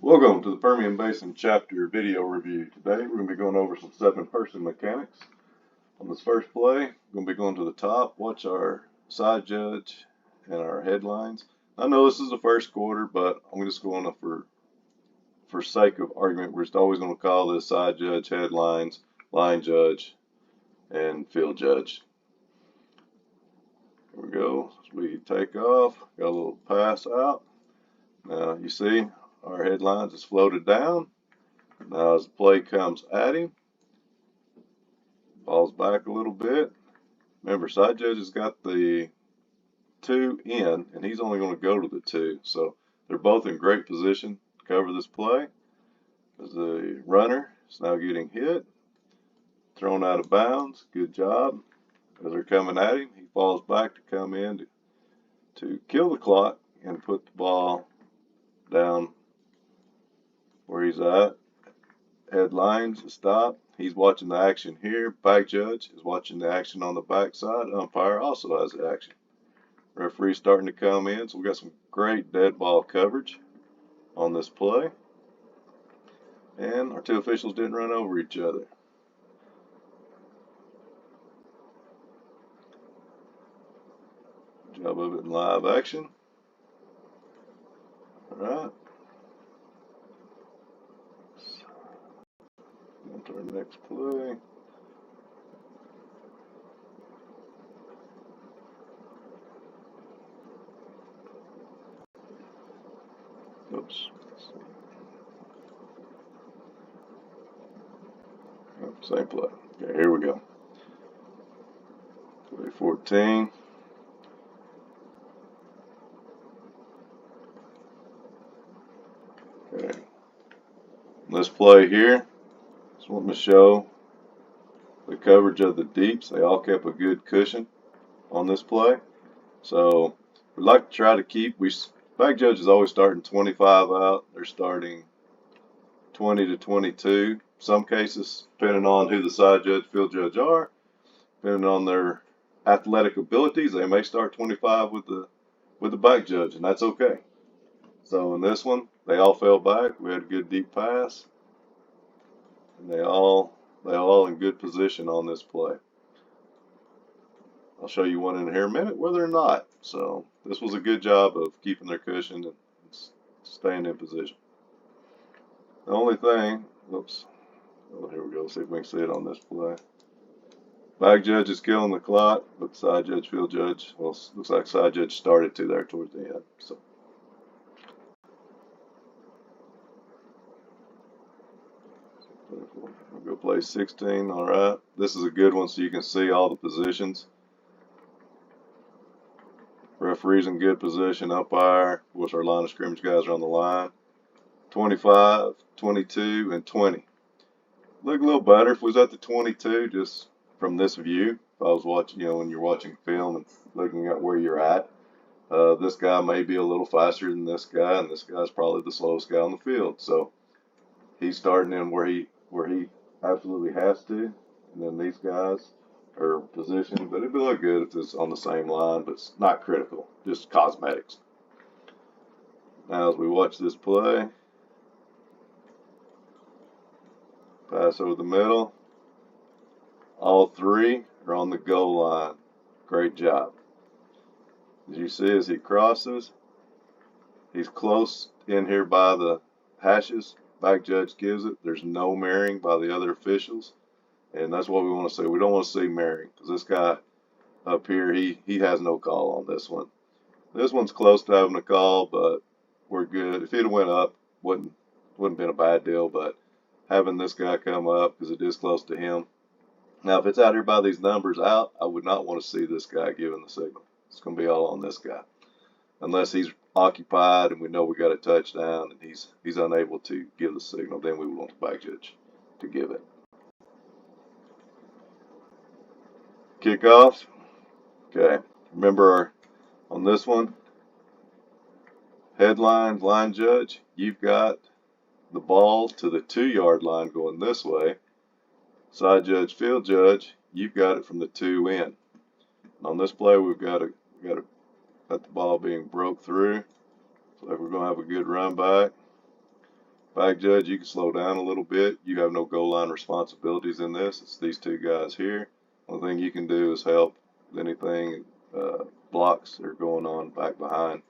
Welcome to the Permian Basin chapter video review. Today we're going to be going over some 7-person mechanics. On this first play, we're going to be going to the top, watch our side judge and our headlines. I know this is the first quarter, but I'm just going to, for sake of argument, we're just always going to call this side judge, headlines, line judge, and field judge. Here we go. As we take off, got a little pass out. Now you see our headlines is floated down. Now as the play comes at him, ball's back a little bit. Remember, side judge has got the 2 in, and he's only going to go to the 2. So they're both in great position to cover this play. As the runner is now getting hit, thrown out of bounds. Good job. As they're coming at him, he falls back to come in to kill the clock and put the ball down where he's at. Headlines to stop. He's watching the action here. Back judge is watching the action on the back side. Umpire also has the action. Referee starting to come in, so we got some great dead ball coverage on this play. And our 2 officials didn't run over each other. Good job of it in live action. All right. On to our next play. Oops. Same play. Okay, here we go. Play 14. Okay. This play here, just wanting to show the coverage of the deeps. They all kept a good cushion on this play. So we like to try to keep, back judge is always starting 25 out. They're starting 20 to 22. Some cases, depending on who the side judge, field judge are, depending on their athletic abilities, they may start 25 with the back judge, and that's okay. So in this one, they all fell back. We had a good deep pass, and they all in good position on this play. I'll show you one in here in a minute where they're not. So this was a good job of keeping their cushion and staying in position. The only thing, oops, oh, here we go. See if we can see it on this play. Back judge is killing the clock, but side judge, field judge, well, looks like side judge started to there towards the end. So we'll go play 16. All right, this is a good one, so you can see all the positions. Referee's in good position. Umpire, of course, our line of scrimmage guys are on the line. 25, 22, and 20. Look a little better if we was at the 22, just from this view. If I was watching, when you're watching film and looking at where you're at, this guy may be a little faster than this guy, and this guy's probably the slowest guy on the field. So he's starting in where he absolutely has to, and then these guys are positioned. But it'd be look good if it's on the same line, but it's not critical, just cosmetics. Now as we watch this play, pass over the middle. All 3 are on the goal line. Great job. As you see, as he crosses, he's close in here by the hashes. Back judge gives it. There's no marrying by the other officials. And that's what we want to see. We don't want to see marrying, because this guy up here, he has no call on this one. This one's close to having a call, but we're good. If he'd have went up, wouldn't been a bad deal, but having this guy come up, because it is close to him. Now, if it's out here by these numbers out, I would not want to see this guy giving the signal. It's going to be all on this guy. Unless he's occupied and we know we got a touchdown and he's unable to give the signal, then we would want the back judge to give it. Kickoff. Okay. Remember on this one, headlines, line judge, you've got the ball to the 2-yard line going this way. Side judge, field judge, you've got it from the 2 in. And on this play, we've got to let the ball being broke through. So if we're going to have a good run back, Back judge, you can slow down a little bit. You have no goal line responsibilities in this. It's these two guys here. One thing you can do is help with anything blocks that are going on back behind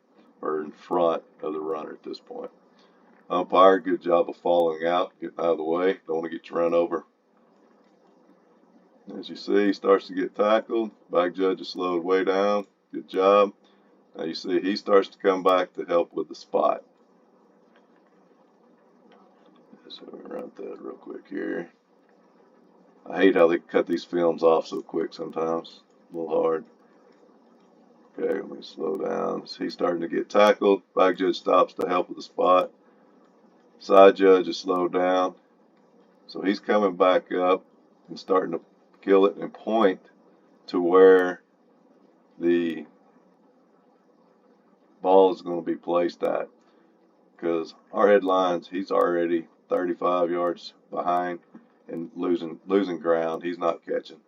or in front of the runner at this point. Umpire, good job of following out, getting out of the way. Don't want to get you run over. As you see, he starts to get tackled. Back judge is slowed way down. Good job. Now you see he starts to come back to help with the spot. So we run that real quick here. I hate how they cut these films off so quick sometimes. A little hard. Okay, let me slow down. So he's starting to get tackled. Back judge stops to help with the spot. Side judge is slowed down. So he's coming back up and starting to kill it and point to where the ball is going to be placed at. Because our headlines, he's already 35 yards behind and losing ground. He's not catching.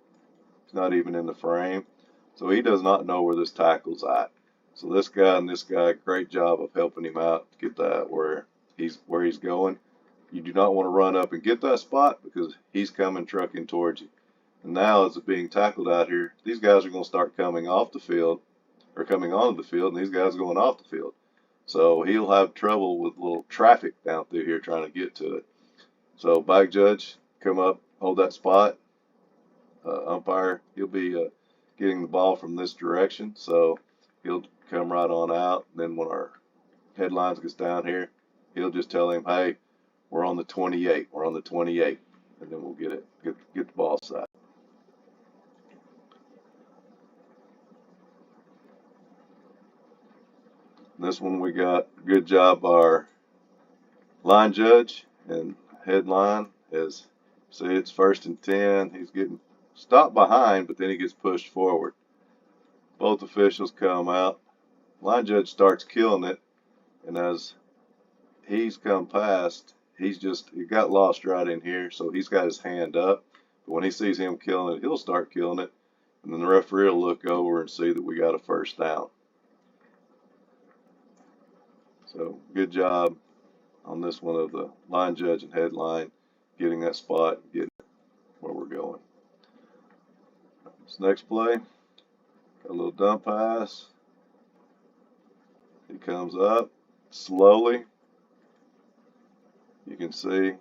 He's not even in the frame. So he does not know where this tackle's at. So this guy and this guy, great job of helping him out to get that where he's going. You do not want to run up and get that spot because he's coming trucking towards you. And now as it's being tackled out here, these guys are going to start coming off the field or coming onto the field, and these guys are going off the field. So he'll have trouble with a little traffic down through here trying to get to it. So back judge, come up, hold that spot. Umpire, he'll be getting the ball from this direction, so he'll come right on out. And then when our headlines gets down here, he'll just tell him, hey, we're on the 28. We're on the 28. And then we'll get the ball set. This one we got good job our line judge and headline is, see, it's 1st and 10. He's getting stopped behind, but then he gets pushed forward. Both officials come out. Line judge starts killing it, and as he's come past, he got lost right in here, so he's got his hand up. But when he sees him killing it, he'll start killing it, and then the referee will look over and see that we got a 1st down. So good job on this one of the line judge and headline, getting that spot, getting where we're going. This next play, got a little dump pass. He comes up slowly. You can see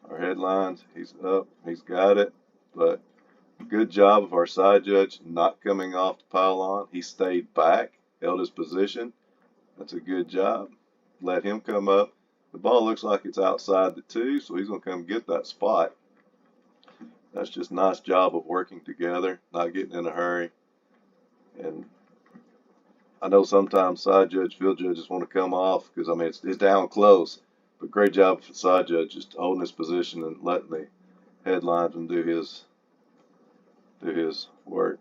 our headlines. He's up. He's got it. But good job of our side judge not coming off the pylon. He stayed back, held his position. That's a good job. Let him come up. The ball looks like it's outside the 2, so he's going to come get that spot. That's just a nice job of working together, not getting in a hurry. And I know sometimes side judge, field judges want to come off because, I mean, it's down close. But great job for the side judge just holding his position and letting the headlinesman do his work.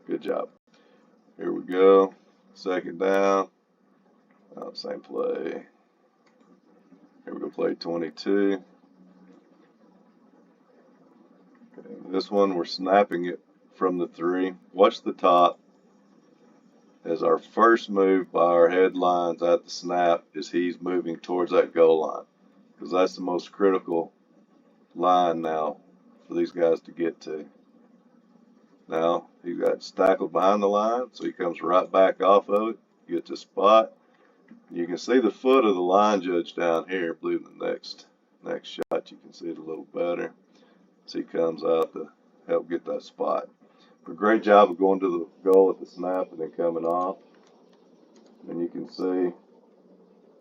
Good job. Here we go. 2nd down. Same play. Here we go, play 22. Okay, this one we're snapping it from the 3. Watch the top. As our first move by our headlines at the snap is he's moving towards that goal line, because that's the most critical line now for these guys to get to. Now he got tackled behind the line, so he comes right back off of it, gets a spot. You can see the foot of the line judge down here. I believe the next shot you can see it a little better. So he comes out to help get that spot. But great job of going to the goal at the snap and then coming off. And you can see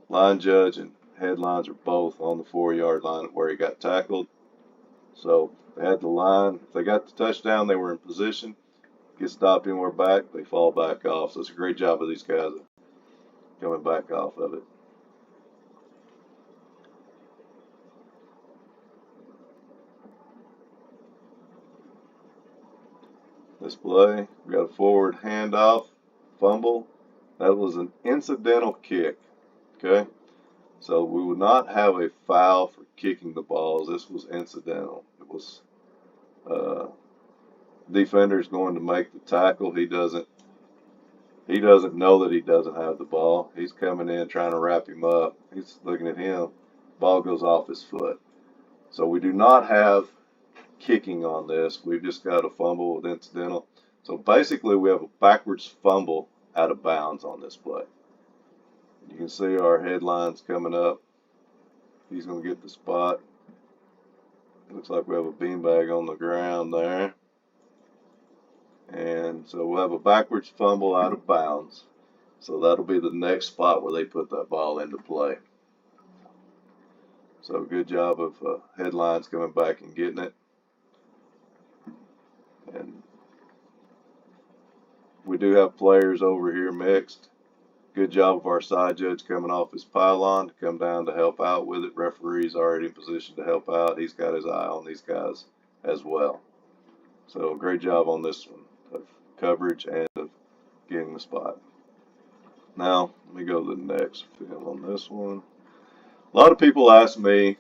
line judge and headlines are both on the 4-yard line of where he got tackled. So they had the line. If they got the touchdown, they were in position. Get stopped anywhere back, they fall back off. So it's a great job of these guys coming back off of it. This play, we got a forward handoff, fumble. That was an incidental kick, okay? So we would not have a foul for kicking the balls. This was incidental. It was defender's going to make the tackle. He doesn't know that he doesn't have the ball. He's coming in trying to wrap him up. He's looking at him. Ball goes off his foot. So we do not have kicking on this. We've just got a fumble with incidental. So basically we have a backwards fumble out of bounds on this play. You can see our headlines coming up. He's going to get the spot. Looks like we have a beanbag on the ground there. And so we'll have a backwards fumble out of bounds. So that'll be the next spot where they put that ball into play. So good job of headlines coming back and getting it. And we do have players over here mixed. Good job of our side judge coming off his pylon to come down to help out with it. Referee's already in position to help out. He's got his eye on these guys as well. So great job on this one of coverage and of getting the spot. Now, let me go to the next film on this one. A lot of people ask me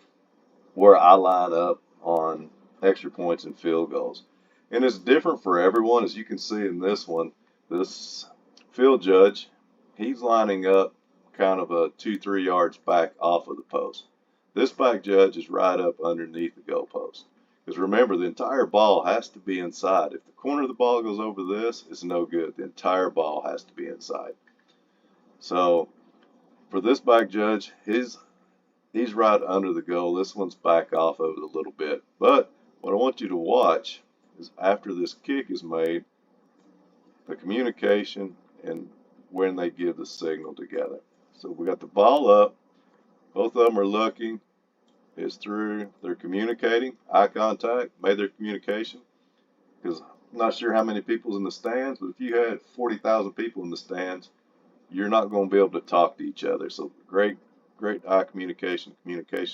where I line up on extra points and field goals. And it's different for everyone. As you can see in this one, this field judge, he's lining up kind of a 2-3 yards back off of the post. This back judge is right up underneath the goal post. Because remember, the entire ball has to be inside. If the corner of the ball goes over this, it's no good. The entire ball has to be inside. So for this back judge, he's right under the goal. This one's back off of it a little bit. But what I want you to watch is after this kick is made, the communication and when they give the signal together. So we got the ball up. Both of them are looking. It's through. They're communicating. Eye contact. Made their communication. Because I'm not sure how many people's in the stands, but if you had 40,000 people in the stands, you're not going to be able to talk to each other. So great eye communication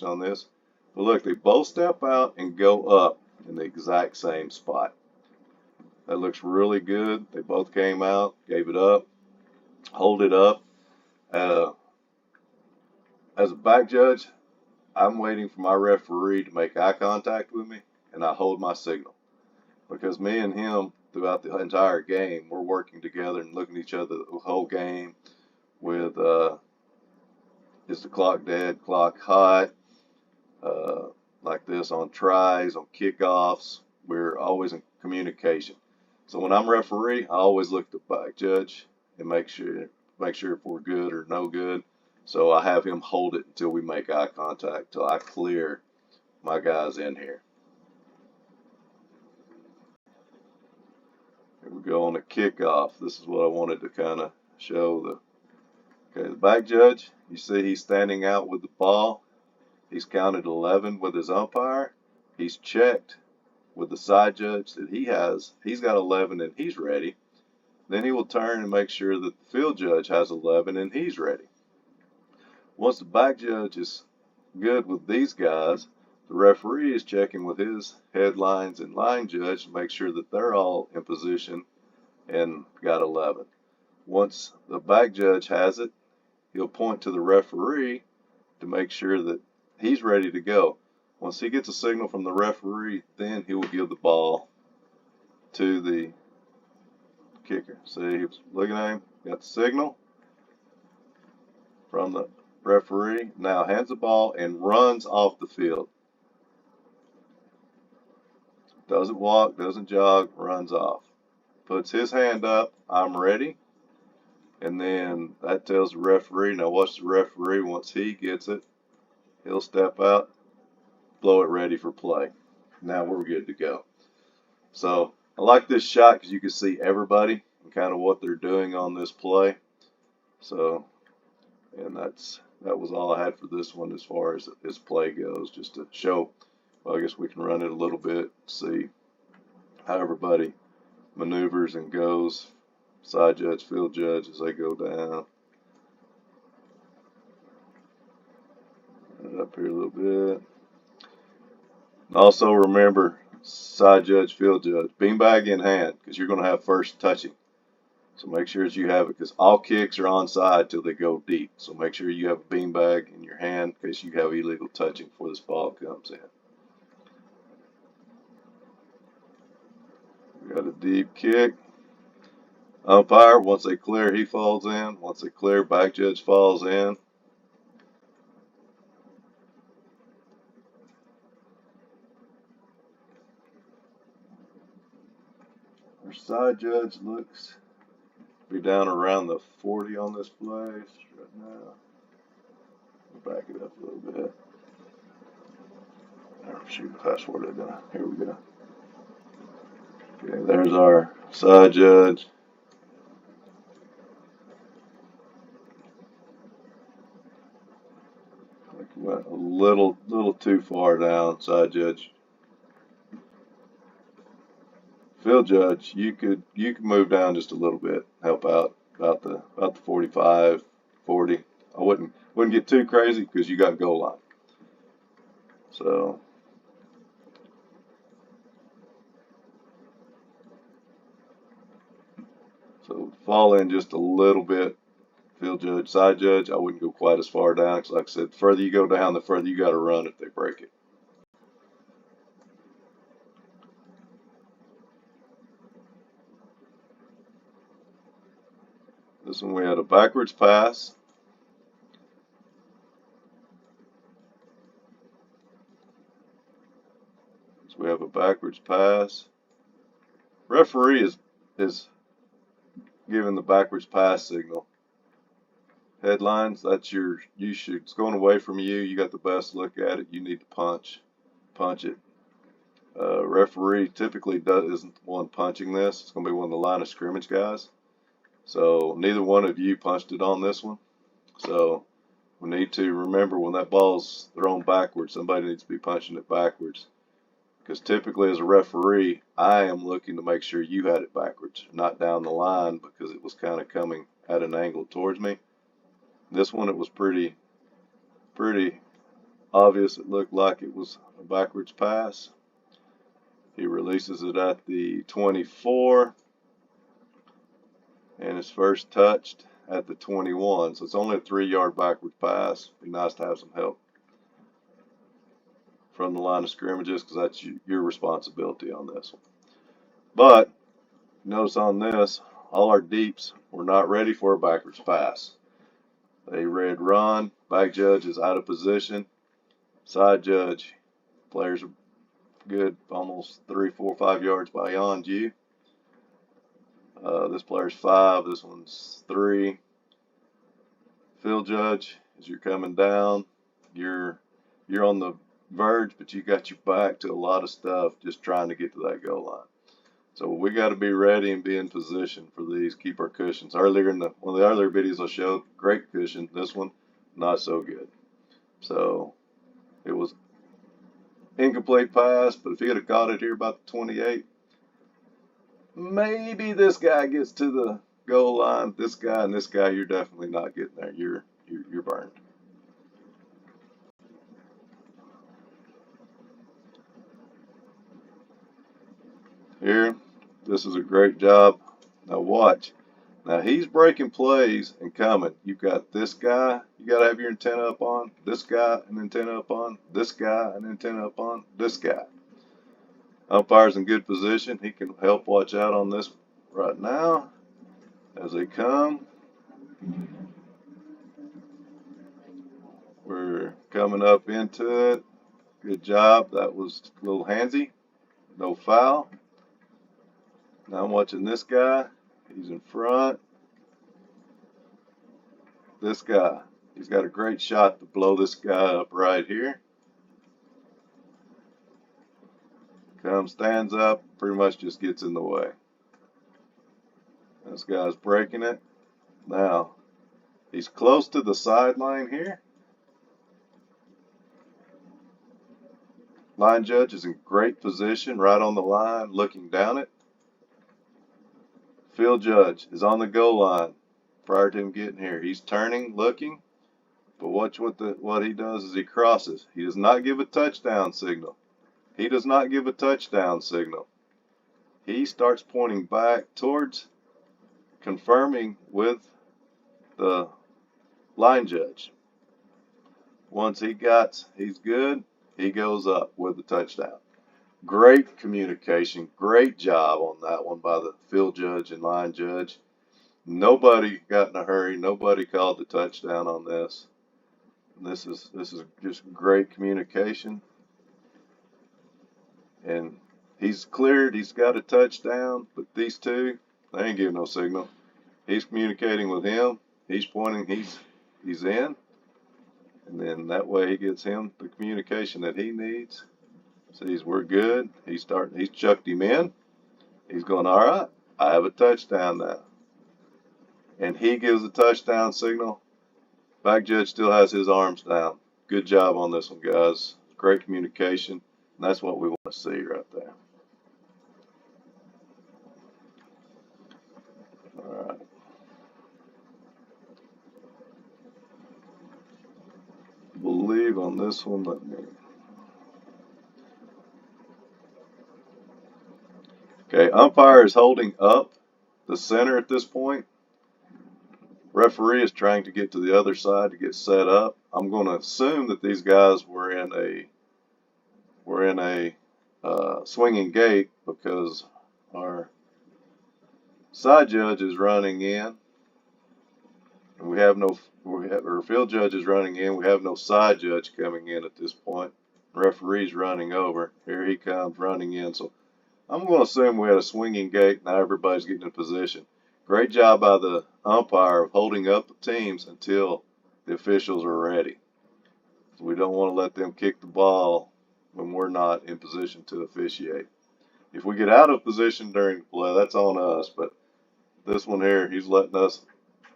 on this. But look, they both step out and go up in the exact same spot. That looks really good. They both came out, gave it up, hold it up. As a back judge, I'm waiting for my referee to make eye contact with me, and I hold my signal. Because me and him, throughout the entire game, we're working together and looking at each other the whole game with is the clock dead, clock hot, like this on tries, on kickoffs. We're always in communication. So when I'm referee, I always look at the back judge and make sure if we're good or no good. So I have him hold it until we make eye contact, till I clear my guys in here. Here we go on a kickoff. This is what I wanted to kind of show. The back judge, you see he's standing out with the ball. He's counted 11 with his umpire. He's checked with the side judge that he's got 11 and he's ready. Then he will turn and make sure that the field judge has 11 and he's ready. Once the back judge is good with these guys, the referee is checking with his headlines and line judge to make sure that they're all in position and got 11. Once the back judge has it, he'll point to the referee to make sure that he's ready to go. Once he gets a signal from the referee, then he will give the ball to the kicker. See, he was looking at him, got the signal from the referee, now hands the ball and runs off the field. Doesn't walk, doesn't jog, runs off. Puts his hand up, I'm ready. And then that tells the referee, now watch the referee, once he gets it, he'll step out, blow it ready for play. Now we're good to go. So I like this shot because you can see everybody and kind of what they're doing on this play. So, and that was all I had for this one as far as play goes, just to show. Well, I guess we can run it a little bit, see how everybody maneuvers and goes. Side judge, field judge as they go down. Run it up here a little bit. Also remember, side judge, field judge, beanbag in hand, because you're going to have first touching. So make sure that you have it, because all kicks are onside till they go deep. So make sure you have a beanbag in your hand in case you have illegal touching before this ball comes in. Got a deep kick. Umpire, once they clear, he falls in. Once they clear, back judge falls in. Our side judge looks to be down around the 40 on this play right now. We'll back it up a little bit. Oh, shoot, password it down. Here we go. Okay, there's our side judge. Went a little too far down, side judge. Field judge, you could move down just a little bit, help out about the 45, 40. I wouldn't get too crazy because you got goal line. So fall in just a little bit. Field judge, side judge, I wouldn't go quite as far down because, like I said, the further you go down, the further you got to run if they break it. This one we had a backwards pass. So we have a backwards pass. Referee is giving the backwards pass signal. Headlines, that's it's going away from you. You got the best look at it. You need to punch it. Referee typically isn't the one punching this. It's going to be one of the line of scrimmage guys. So neither one of you punched it on this one. So we need to remember when that ball's thrown backwards, somebody needs to be punching it backwards. Because typically as a referee, I am looking to make sure you had it backwards, not down the line because it was kind of coming at an angle towards me. This one, it was pretty obvious. It looked like it was a backwards pass. He releases it at the 24 and is first touched at the 21. So it's only a 3-yard backward pass. Be nice to have some help from the line of scrimmages because that's your responsibility on this one. But notice on this, all our deeps were not ready for a backwards pass. They read run, back judge is out of position, side judge, players are good, almost 3, 4, 5 yards beyond you. This player's 5, this one's 3. Field judge, as you're coming down, you're on the verge, but you got your back to a lot of stuff just trying to get to that goal line. So we got to be ready and be in position for these. Keep our cushions. Earlier in one of the earlier videos I showed, great cushion. This one, not so good. So it was incomplete pass, but if he had got it here about the 28, maybe this guy gets to the goal line. This guy and this guy, you're definitely not getting there. You're burned. Here, this is a great job. Now watch. Now he's breaking plays and coming. You've got this guy you got to have your antenna up on, this guy an antenna up on, this guy an antenna up on, this guy. Umpire's in good position. He can help watch out on this right now as they come. We're coming up into it. Good job. That was a little handsy. No foul. Now I'm watching this guy. He's in front. This guy. He's got a great shot to blow this guy up right here. Comes, stands up, pretty much just gets in the way. This guy's breaking it. Now, he's close to the sideline here. Line judge is in great position, right on the line, looking down it. Field judge is on the goal line prior to him getting here. He's turning, looking, but watch what he does is he crosses. He does not give a touchdown signal. He does not give a touchdown signal. He starts pointing back towards, confirming with the line judge. Once he's good, he goes up with the touchdown. Great communication, great job on that one by the field judge and line judge. Nobody got in a hurry. Nobody called the touchdown on this. This is just great communication. And he's cleared. He's got a touchdown. But these two, they ain't giving no signal. He's communicating with him. He's pointing. He's in. And then that way he gets him the communication that he needs. Sees we're good. He's chucked him in. He's going, all right, I have a touchdown now. And he gives a touchdown signal. Back judge still has his arms down. Good job on this one, guys. Great communication. And that's what we want to see right there. All right. Believe on this one, let me. Okay, umpire is holding up the center at this point. Referee is trying to get to the other side to get set up. I'm going to assume that these guys were in a swinging gate because our side judge is running in, and our field judge is running in. We have no side judge coming in at this point. Referee's running over. Here he comes running in. So I'm going to assume we had a swinging gate. Now everybody's getting in position. Great job by the umpire of holding up the teams until the officials are ready. So we don't want to let them kick the ball when we're not in position to officiate. If we get out of position during the play, that's on us. But this one here, he's letting us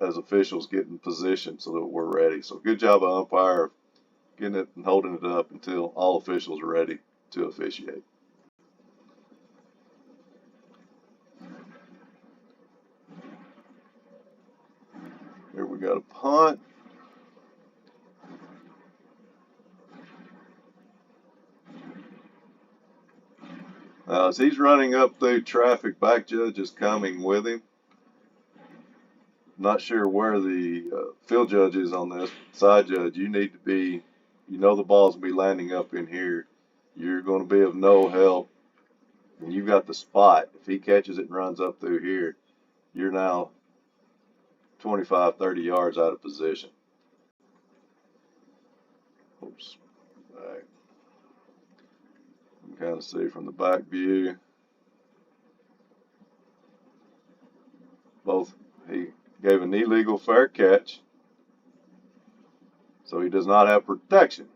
as officials get in position so that we're ready. So good job by umpire getting it and holding it up until all officials are ready to officiate. Here we got a punt. As he's running up through traffic, back judge is coming with him. Not sure where the field judge is on this. Side judge, you need to be, the ball's going to be landing up in here. You're going to be of no help. And you've got the spot. If he catches it and runs up through here, you're now 25, 30 yards out of position. Oops. All right. You can kind of see from the back view. He gave an illegal fair catch. So he does not have protection.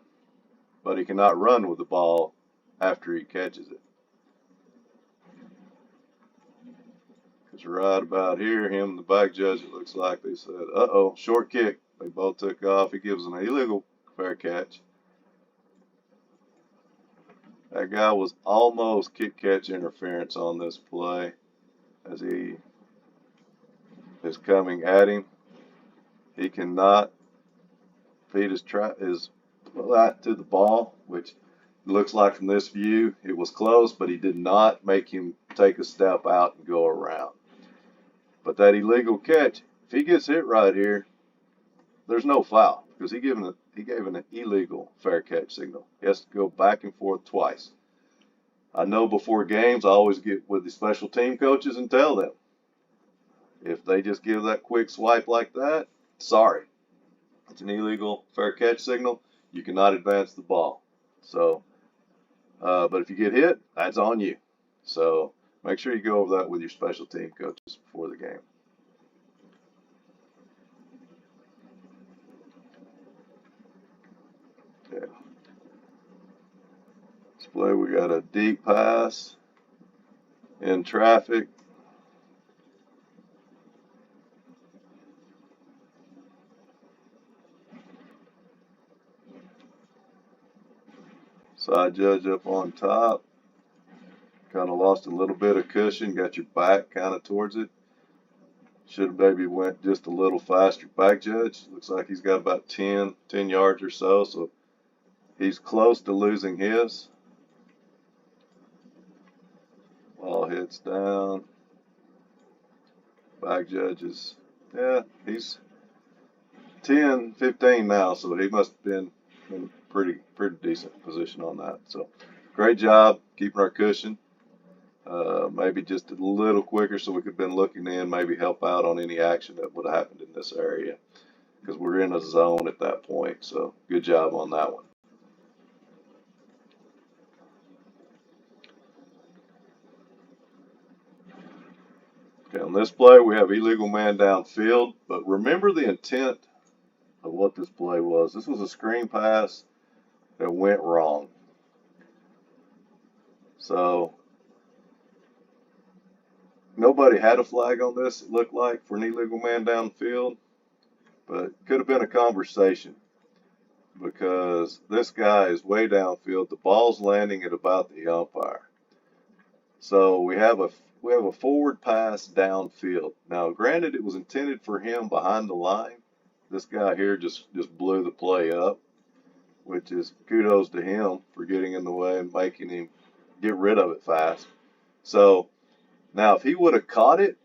But he cannot run with the ball after he catches it. It's right about here, him and the back judge, it looks like they said, uh-oh, short kick. They both took off. He gives an illegal fair catch. That guy was almost kick-catch interference on this play as he is coming at him. He cannot feed his flat to the ball, which looks like from this view it was close, but he did not make him take a step out and go around. But that illegal catch, if he gets hit right here, there's no foul because he gave an illegal fair catch signal. He has to go back and forth twice. I know before games I always get with the special team coaches and tell them, if they just give that quick swipe like that, sorry. It's an illegal fair catch signal. You cannot advance the ball. So, but if you get hit, that's on you. So make sure you go over that with your special team coaches before the game. Okay. This play, we got a deep pass in traffic. Side judge up on top. Kind of lost a little bit of cushion. Got your back kind of towards it. Should have maybe went just a little faster. Back judge, looks like he's got about 10 yards or so. So he's close to losing his. Ball hits down. Back judge is, he's 10, 15 now. So he must have been in pretty decent position on that. So great job keeping our cushion. Maybe just a little quicker so we could have been looking in, maybe help out on any action that would have happened in this area because we're in a zone at that point. So good job on that one. Okay, on this play we have illegal man downfield, but remember the intent of what this play was. This was a screen pass that went wrong. So nobody had a flag on this, it looked like, for an illegal man downfield, but it could have been a conversation because this guy is way downfield. The ball's landing at about the umpire. So we have a forward pass downfield. Now, granted, it was intended for him behind the line. This guy here just blew the play up, which is kudos to him for getting in the way and making him get rid of it fast. So now, if he would have caught it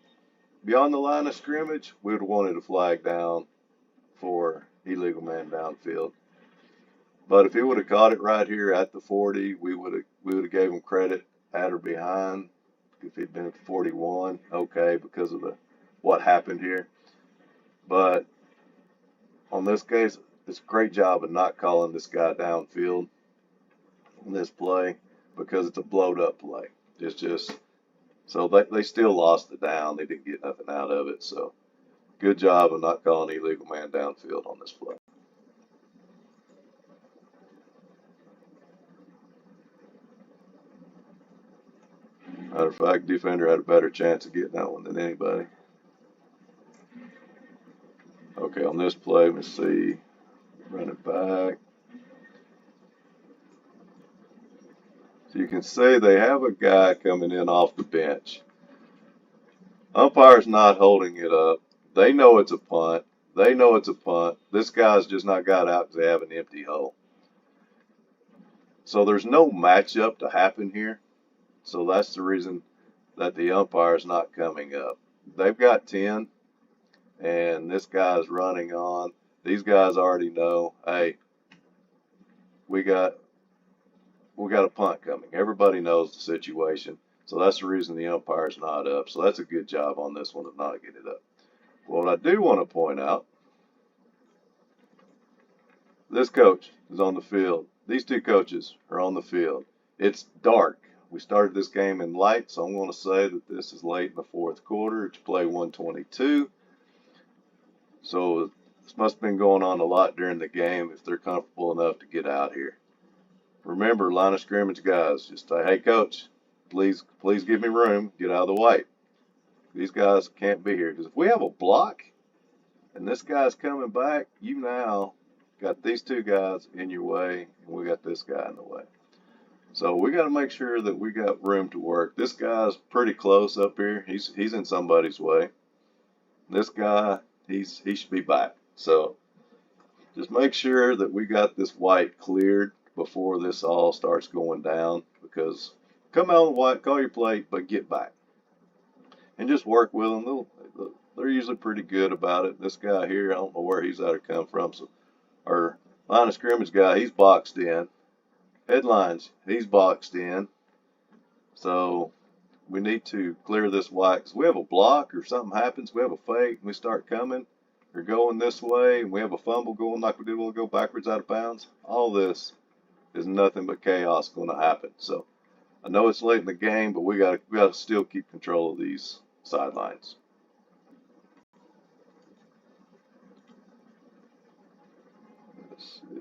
beyond the line of scrimmage, we would have wanted a flag down for illegal man downfield. But if he would have caught it right here at the 40, we would have gave him credit at or behind. If he'd been at the 41, okay, because of what happened here. But on this case, it's a great job of not calling this guy downfield in this play because it's a blowed up play. It's just so they still lost the down. They didn't get nothing out of it. So good job of not calling illegal man downfield on this play. Matter of fact, defender had a better chance of getting that one than anybody. Okay, on this play, let me see. Run it back. So you can see they have a guy coming in off the bench. Umpire's not holding it up. They know it's a punt. They know it's a punt. This guy's just not got out because they have an empty hole. So there's no matchup to happen here. So that's the reason that the umpire's not coming up. They've got 10, and this guy's running on. These guys already know, hey, we got a punt coming. Everybody knows the situation. So that's the reason the umpire's not up. So that's a good job on this one of not getting it up. What I do want to point out, this coach is on the field. These two coaches are on the field. It's dark. We started this game in light, so I'm going to say that this is late in the fourth quarter. It's play 122. So this must have been going on a lot during the game if they're comfortable enough to get out here. Remember, line of scrimmage guys, just say, hey, coach, please give me room. Get out of the white. These guys can't be here. Because if we have a block and this guy's coming back, you now got these two guys in your way, and we got this guy in the way. So we got to make sure that we got room to work. This guy's pretty close up here. He's in somebody's way. This guy, he should be back. So just make sure that we got this white cleared before this all starts going down, because come out on the white, call your plate, but get back. And just work with them. They're usually pretty good about it. This guy here, I don't know where he's out to come from. So our line of scrimmage guy, he's boxed in. Headlines, he's boxed in. So we need to clear this white. Because we have a block or something happens, we have a fake, and we start coming or going this way, and we have a fumble going like we did when we go backwards out of bounds. All this is nothing but chaos going to happen. So I know it's late in the game, but we got to still keep control of these sidelines. Let's see.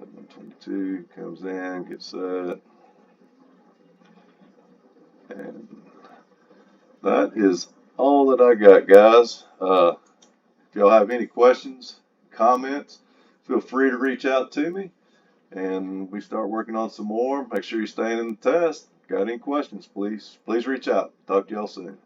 11:22 comes in, gets set, and that is all that I got, guys. If y'all have any questions, comments, feel free to reach out to me, and we start working on some more. Make sure you're staying in the test. Got any questions, please reach out. Talk to y'all soon.